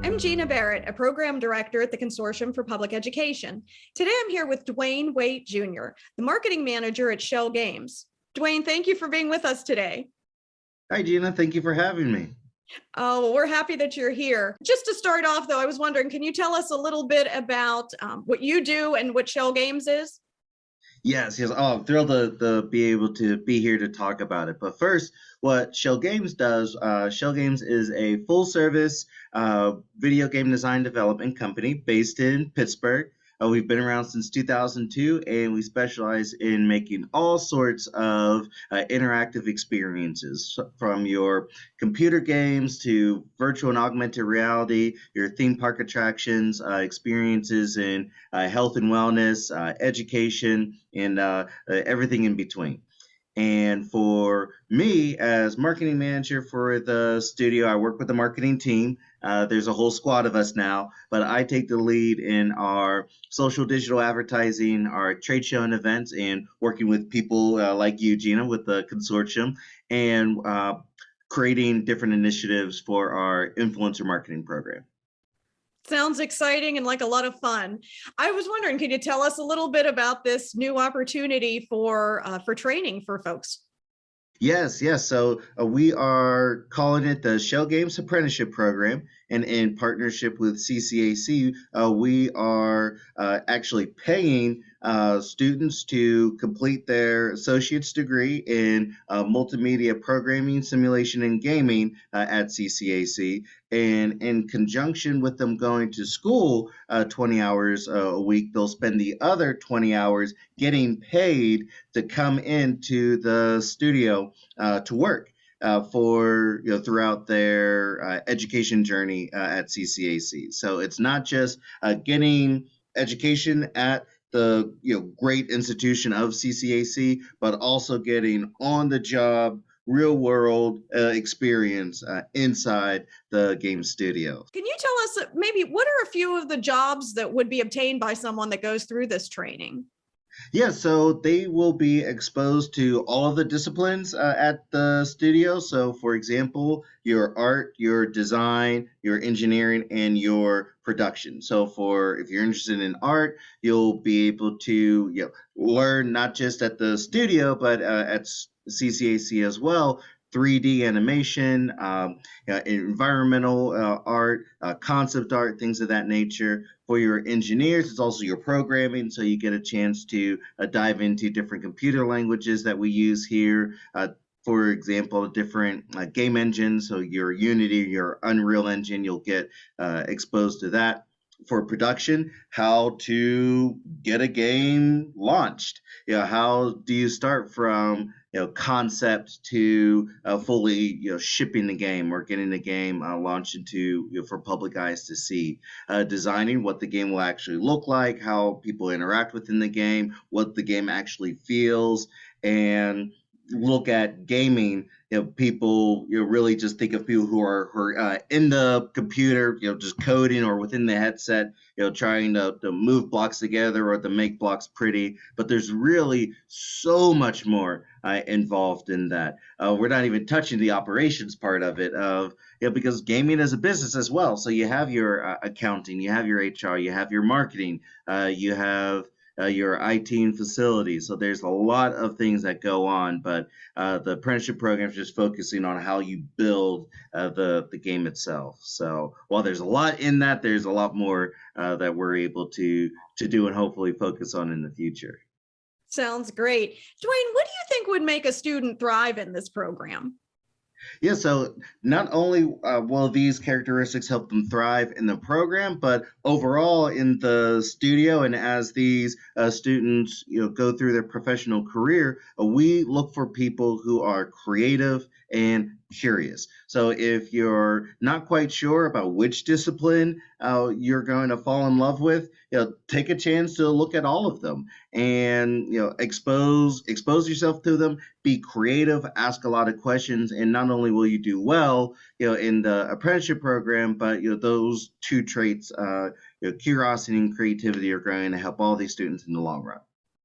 I'm Gina Barrett, a program director at the Consortium for Public Education. Today I'm here with Dwayne Waite Jr., the marketing manager at Schell Games. Dwayne, thank you for being with us today. Hi, Gina. Thank you for having me. Oh, well, we're happy that you're here. Just to start off, though, I was wondering, can you tell us a little bit about what you do and what Schell Games is? Yes. Oh, I'm thrilled to be able to be here to talk about it. But first, what Schell Games does, Schell Games is a full service video game design development company based in Pittsburgh. We've been around since 2002, and we specialize in making all sorts of interactive experiences, from your computer games to virtual and augmented reality, your theme park attractions, experiences in health and wellness, education, and everything in between. And for me, as marketing manager for the studio, I work with the marketing team. There's a whole squad of us now, but I take the lead in our social digital advertising, our trade show and events, and working with people like you, Gina, with the consortium, and creating different initiatives for our influencer marketing program. Sounds exciting and like a lot of fun. I was wondering, can you tell us a little bit about this new opportunity for training for folks? Yes. So we are calling it the Schell Games Apprenticeship Program, and in partnership with CCAC, we are actually paying students to complete their associate's degree in multimedia programming, simulation, and gaming at CCAC. And in conjunction with them going to school 20 hours a week, they'll spend the other 20 hours getting paid to come into the studio to work for throughout their education journey at CCAC. So it's not just getting education at the great institution of CCAC, but also getting on the job, real world experience inside the game studio. Can you tell us maybe what are a few of the jobs that would be obtained by someone that goes through this training? Yeah, so they will be exposed to all of the disciplines at the studio. So, for example, your art, your design, your engineering, and your production. So, for if you're interested in art, you'll be able to learn not just at the studio, but at CCAC as well. 3D animation, environmental art, concept art, things of that nature. For your engineers, it's also your programming, so you get a chance to dive into different computer languages that we use here. For example, different game engines, so your Unity, your Unreal Engine, you'll get exposed to that. For production, how to get a game launched. How do you start from concept to fully shipping the game or getting the game launched into for public eyes to see. Designing what the game will actually look like, how people interact within the game, what the game actually feels, and look at gaming. People really just think of people who are in the computer, just coding or within the headset, trying to move blocks together or to make blocks pretty. But there's really so much more involved in that. We're not even touching the operations part of it, because gaming is a business as well. So you have your accounting, you have your HR, you have your marketing, you have your IT and facilities. So there's a lot of things that go on, but the apprenticeship program is just focusing on how you build the game itself. So while there's a lot in that, there's a lot more that we're able to do and hopefully focus on in the future. Sounds great. Dwayne, what do you think would make a student thrive in this program? Yeah, so not only will these characteristics help them thrive in the program, but overall in the studio, and as these students go through their professional career, we look for people who are creative and curious. So if you're not quite sure about which discipline you're going to fall in love with, take a chance to look at all of them and expose yourself to them. Be creative, ask a lot of questions, and not only will you do well, in the apprenticeship program, but those two traits, curiosity and creativity, are going to help all these students in the long run.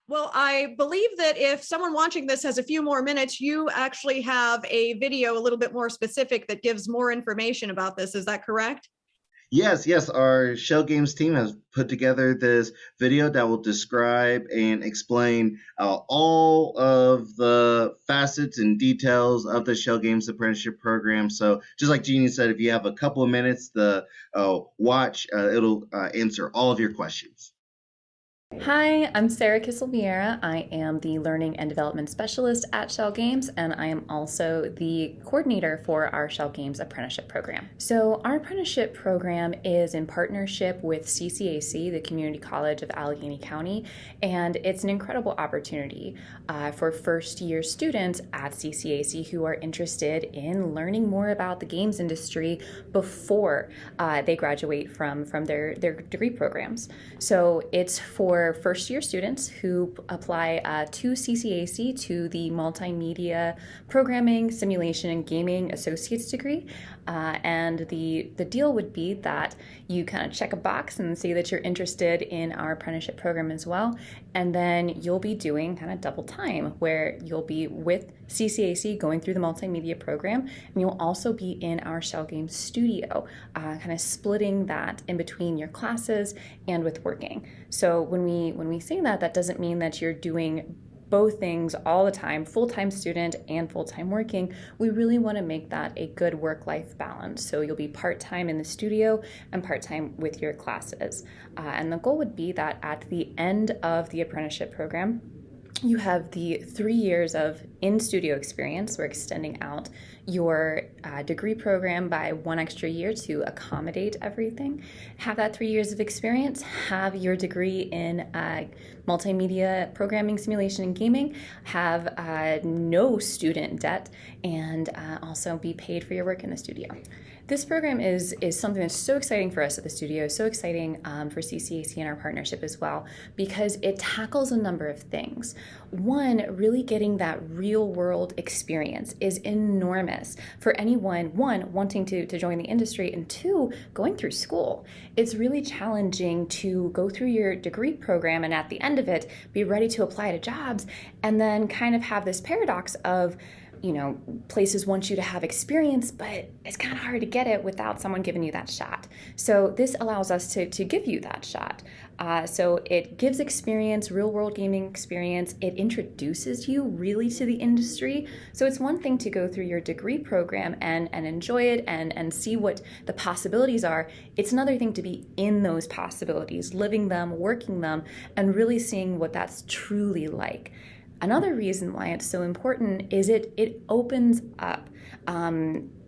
Well, I believe that if someone watching this has a few more minutes, you actually have a video a little bit more specific that gives more information about this. Is that correct? Yes. Our Shell Games team has put together this video that will describe and explain all of the facets and details of the Shell Games apprenticeship program. So, just like Jeannie said, if you have a couple of minutes to watch, it'll answer all of your questions. Hi, I'm Sara Kissell Vieira. I am the Learning and Development Specialist at Schell Games, and I am also the coordinator for our Schell Games apprenticeship program. So our apprenticeship program is in partnership with CCAC, the Community College of Allegheny County, and it's an incredible opportunity for first-year students at CCAC who are interested in learning more about the games industry before they graduate from their degree programs. So it's for first-year students who apply to CCAC to the Multimedia Programming, Simulation, and Gaming Associate's degree. And the deal would be that you kind of check a box and say that you're interested in our apprenticeship program as well. And then you'll be doing kind of double time where you'll be with CCAC going through the multimedia program, and you'll also be in our Schell Games studio, kind of splitting that in between your classes and with working. So when we say that, that doesn't mean that you're doing both things all the time, full-time student and full-time working. We really want to make that a good work-life balance. So you'll be part-time in the studio and part-time with your classes. And the goal would be that at the end of the apprenticeship program, you have the 3 years of in-studio experience. We're extending out your degree program by 1 extra year to accommodate everything. Have that 3 years of experience, have your degree in multimedia programming, simulation, and gaming, have no student debt, and also be paid for your work in the studio. This program is something that's so exciting for us at the studio, so exciting for CCAC and our partnership as well, because it tackles a number of things. One, really getting that real world experience is enormous for anyone, one, wanting to join the industry, and two, going through school. It's really challenging to go through your degree program and at the end of it, be ready to apply to jobs, and then kind of have this paradox of, places want you to have experience, but it's kind of hard to get it without someone giving you that shot. So this allows us to give you that shot. So it gives experience, real world gaming experience. It introduces you really to the industry. So it's one thing to go through your degree program and enjoy it and see what the possibilities are. It's another thing to be in those possibilities, living them, working them, and really seeing what that's truly like. Another reason why it's so important is it opens up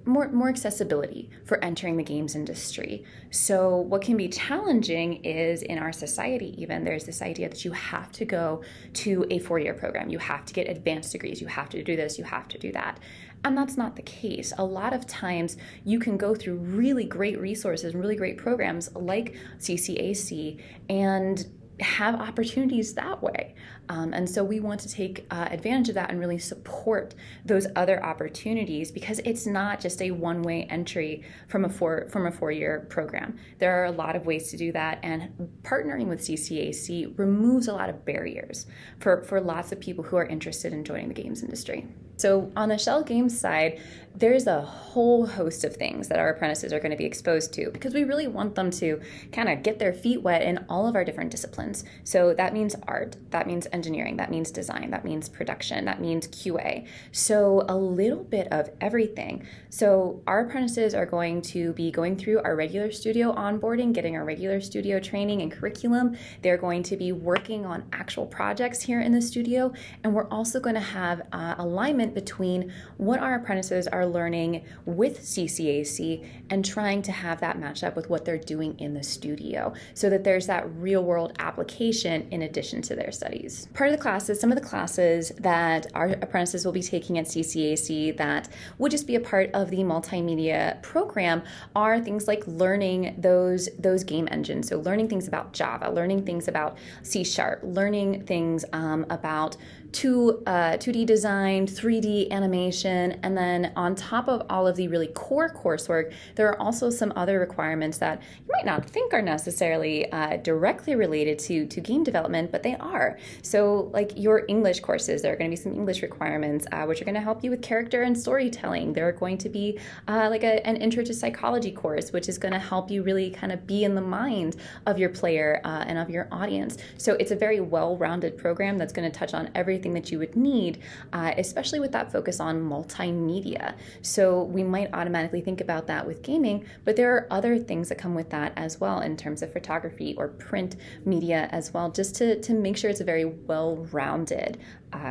more accessibility for entering the games industry. So what can be challenging is in our society even, there's this idea that you have to go to a 4-year program, you have to get advanced degrees, you have to do this, you have to do that. And that's not the case. A lot of times you can go through really great resources and really great programs like CCAC and have opportunities that way. And so we want to take advantage of that and really support those other opportunities, because it's not just a one-way entry from a 4-year program. There are a lot of ways to do that, and partnering with CCAC removes a lot of barriers for lots of people who are interested in joining the games industry. So on the Schell Games side, there's a whole host of things that our apprentices are going to be exposed to, because we really want them to kind of get their feet wet in all of our different disciplines. So that means art, that means engineering, that means design, that means production, that means QA. So a little bit of everything. So our apprentices are going to be going through our regular studio onboarding, getting our regular studio training and curriculum. They're going to be working on actual projects here in the studio, and we're also going to have alignment between what our apprentices are learning with CCAC and trying to have that match up with what they're doing in the studio, so that there's that real world application in addition to their studies. Part of the classes, some of the classes that our apprentices will be taking at CCAC that would just be a part of the multimedia program are things like learning those game engines. So learning things about Java, learning things about C#, learning things about 2D design, 3D animation, and then on top of all of the really core coursework, there are also some other requirements that you might not think are necessarily directly related to game development, but they are. So like your English courses, there are going to be some English requirements which are going to help you with character and storytelling. There are going to be like an intro to psychology course, which is going to help you really kind of be in the mind of your player and of your audience. So it's a very well-rounded program that's going to touch on everything that you would need, especially with that focus on multimedia. So we might automatically think about that with gaming, but there are other things that come with that as well in terms of photography or print media as well, just to make sure it's a very well-rounded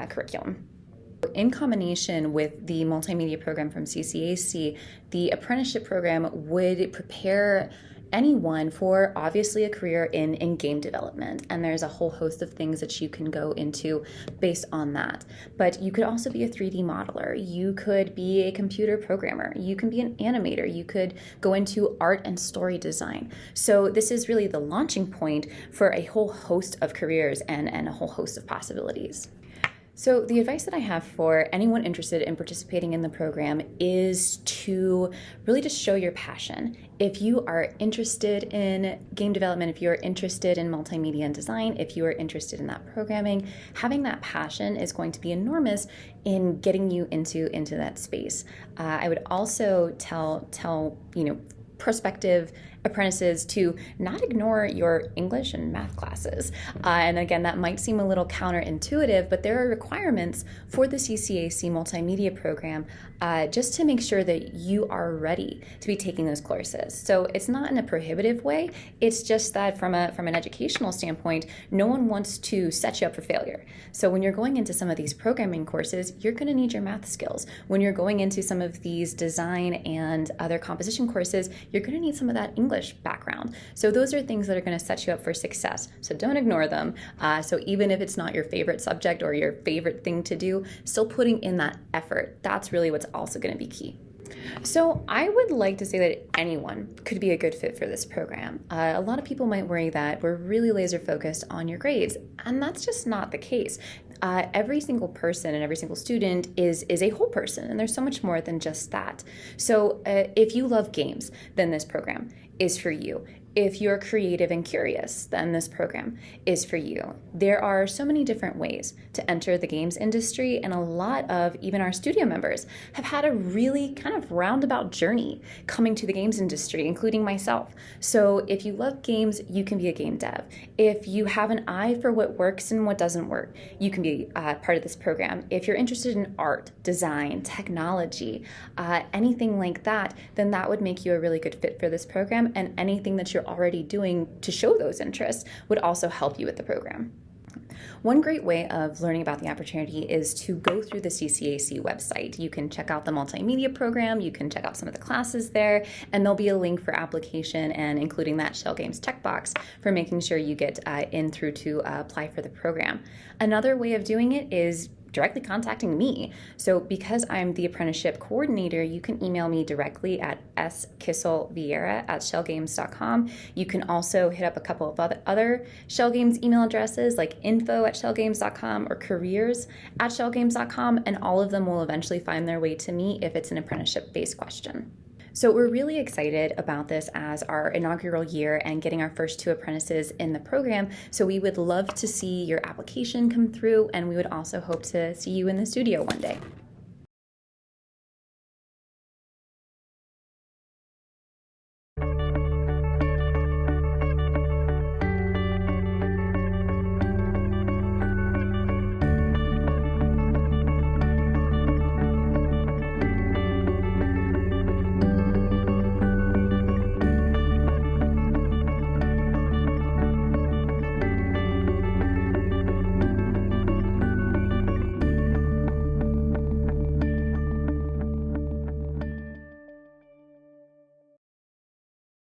curriculum. In combination with the multimedia program from CCAC, the apprenticeship program would prepare anyone for obviously a career in game development, and there's a whole host of things that you can go into based on that. But you could also be a 3D modeler, you could be a computer programmer, you can be an animator, you could go into art and story design. So this is really the launching point for a whole host of careers and a whole host of possibilities. So the advice that I have for anyone interested in participating in the program is to really just show your passion. If you are interested in game development, if you're interested in multimedia and design, if you are interested in that programming, having that passion is going to be enormous in getting you into that space. I would also tell prospective apprentices to not ignore your English and math classes. And again, that might seem a little counterintuitive, but there are requirements for the CCAC multimedia program just to make sure that you are ready to be taking those courses. So it's not in a prohibitive way, it's just that from an educational standpoint, no one wants to set you up for failure. So when you're going into some of these programming courses, you're going to need your math skills. When you're going into some of these design and other composition courses, you're going to need some of that English background. So those are things that are going to set you up for success. So don't ignore them. So even if it's not your favorite subject or your favorite thing to do, still putting in that effort. That's really what's also going to be key. So I would like to say that anyone could be a good fit for this program. A lot of people might worry that we're really laser focused on your grades, and that's just not the case. Every single person and every single student is a whole person, and there's so much more than just that. So if you love games, then this program is for you. If you're creative and curious, then this program is for you. There are so many different ways to enter the games industry, and a lot of even our studio members have had a really kind of roundabout journey coming to the games industry, including myself. So if you love games, you can be a game dev. If you have an eye for what works and what doesn't work, you can be part of this program. If you're interested in art, design, technology, anything like that, then that would make you a really good fit for this program, and anything that you're already doing to show those interests would also help you with the program. One great way of learning about the opportunity is to go through the CCAC website. You can check out the multimedia program, you can check out some of the classes there, and there'll be a link for application and including that Schell Games checkbox for making sure you get in through to apply for the program. Another way of doing it is directly contacting me. So because I'm the apprenticeship coordinator, you can email me directly at skissellvieira@schellgames.com. You can also hit up a couple of other Schell Games email addresses like info@schellgames.com or careers@schellgames.com, and all of them will eventually find their way to me if it's an apprenticeship-based question. So we're really excited about this as our inaugural year and getting our first 2 apprentices in the program. So we would love to see your application come through, and we would also hope to see you in the studio one day.